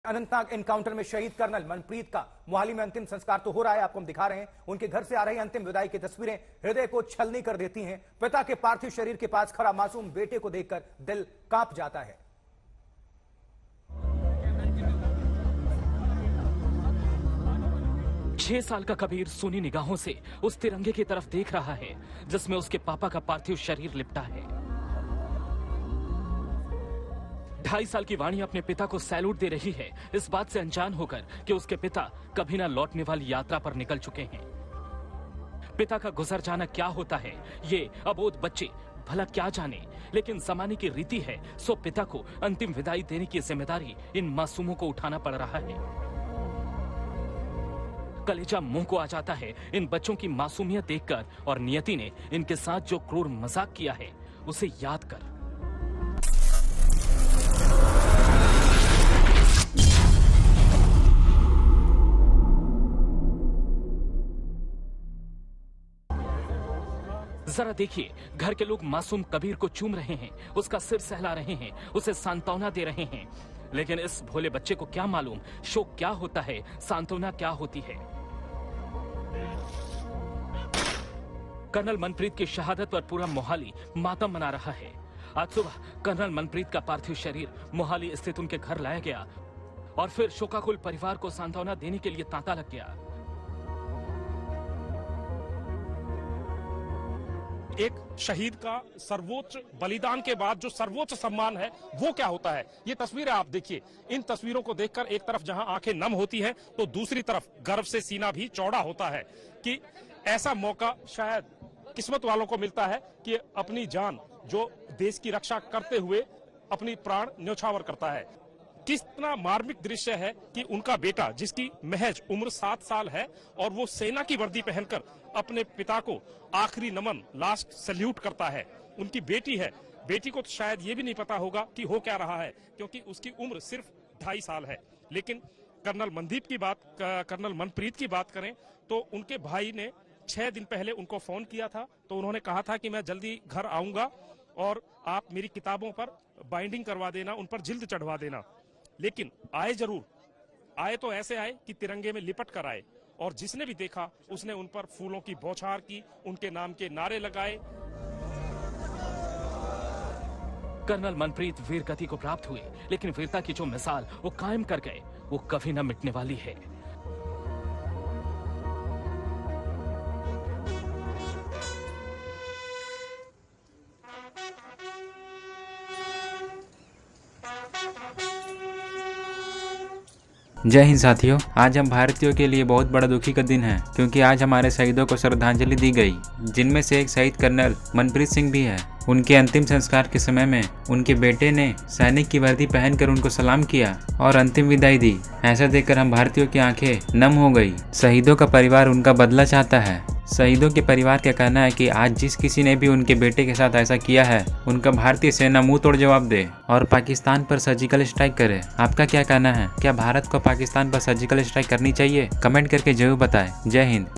Anantnag encounter में शहीद colonel Manpreet का मोहाली में अंतिम संस्कार तो हो रहा है, आपको हम दिखा रहे हैं। उनके घर से आ रही अंतिम विदाई की तस्वीरें हृदय को छलनी कर देती हैं। पिता के पार्थिव शरीर के पास खड़ा मासूम बेटे को देखकर दिल कांप जाता है। छह साल का कबीर सूनी निगाहों से उस तिरंगे की तरफ देख रहा है जिसमें उसके पापा का पार्थिव शरीर लिपटा है। 2.5 साल की वाणी अपने पिता को सैल्यूट दे रही है, इस बात से अनजान होकर कि उसके पिता कभी ना लौटने वाली यात्रा पर निकल चुके हैं। पिता का गुजर जाना क्या होता है ये अबोध बच्चे भला क्या जाने, लेकिन जमाने की रीति है, सो पिता को अंतिम विदाई देने की जिम्मेदारी इन मासूमों को उठाना पड़ रहा है। कलेजा मुंह को आ जाता है इन बच्चों की मासूमियत देखकर, और नियति ने इनके साथ जो क्रूर मजाक किया है उसे याद कर। जरा देखिए, घर के लोग मासूम कबीर को चूम रहे हैं, उसका सिर सहला रहे हैं, उसे सांत्वना दे रहे हैं, लेकिन इस भोले बच्चे को क्या मालूम शोक क्या होता है, सांत्वना क्या होती है। कर्नल मनप्रीत की शहादत पर पूरा मोहाली मातम मना रहा है। आज सुबह कर्नल मनप्रीत का पार्थिव शरीर मोहाली स्थित उनके घर लाया गया और फिर शोकाकुल परिवार को सांत्वना देने के लिए तांता लग गया। एक शहीद का सर्वोच्च बलिदान के बाद जो सर्वोच्च सम्मान है वो क्या होता है, ये तस्वीरें आप देखिए। इन तस्वीरों को देखकर एक तरफ जहां आंखें नम होती हैं तो दूसरी तरफ गर्व से सीना भी चौड़ा होता है कि ऐसा मौका शायद किस्मत वालों को मिलता है कि अपनी जान जो देश की रक्षा करते हुए अपनी प्राण न्यौछावर करता है। कितना मार्मिक दृश्य है कि उनका बेटा जिसकी महज उम्र 7 साल है और वो सेना की वर्दी पहनकर अपने पिता को आखिरी नमन लास्ट सैल्यूट करता है। उनकी बेटी है, बेटी को तो शायद ये भी नहीं पता होगा कि हो क्या रहा है क्योंकि उसकी उम्र सिर्फ 2.5 साल है। लेकिन कर्नल मनप्रीत की बात करें तो उनके भाई ने 6 दिन पहले उनको फोन किया था, तो उन्होंने कहा था कि मैं जल्दी घर आऊंगा और आप मेरी किताबों पर बाइंडिंग करवा देना, उन पर जिल्द चढ़वा देना। लेकिन आए जरूर, आए तो ऐसे आए कि तिरंगे में लिपट कर आए, और जिसने भी देखा उसने उन पर फूलों की बौछार की, उनके नाम के नारे लगाए। कर्नल मनप्रीत वीर गति को प्राप्त हुए, लेकिन वीरता की जो मिसाल वो कायम कर गए वो कभी न मिटने वाली है। जय हिंद साथियों, आज हम भारतीयों के लिए बहुत बड़ा दुखी का दिन है क्योंकि आज हमारे शहीदों को श्रद्धांजलि दी गई, जिनमें से एक शहीद कर्नल मनप्रीत सिंह भी है। उनके अंतिम संस्कार के समय में उनके बेटे ने सैनिक की वर्दी पहनकर उनको सलाम किया और अंतिम विदाई दी। ऐसा देखकर हम भारतीयों की आंखें नम हो गई। शहीदों का परिवार उनका बदला चाहता है। शहीदों के परिवार का कहना है कि आज जिस किसी ने भी उनके बेटे के साथ ऐसा किया है उनका भारतीय सेना मुंह तोड़ जवाब दे और पाकिस्तान पर सर्जिकल स्ट्राइक करे। आपका क्या कहना है? क्या भारत को पाकिस्तान पर सर्जिकल स्ट्राइक करनी चाहिए? कमेंट करके जरूर बताएं। जय हिंद।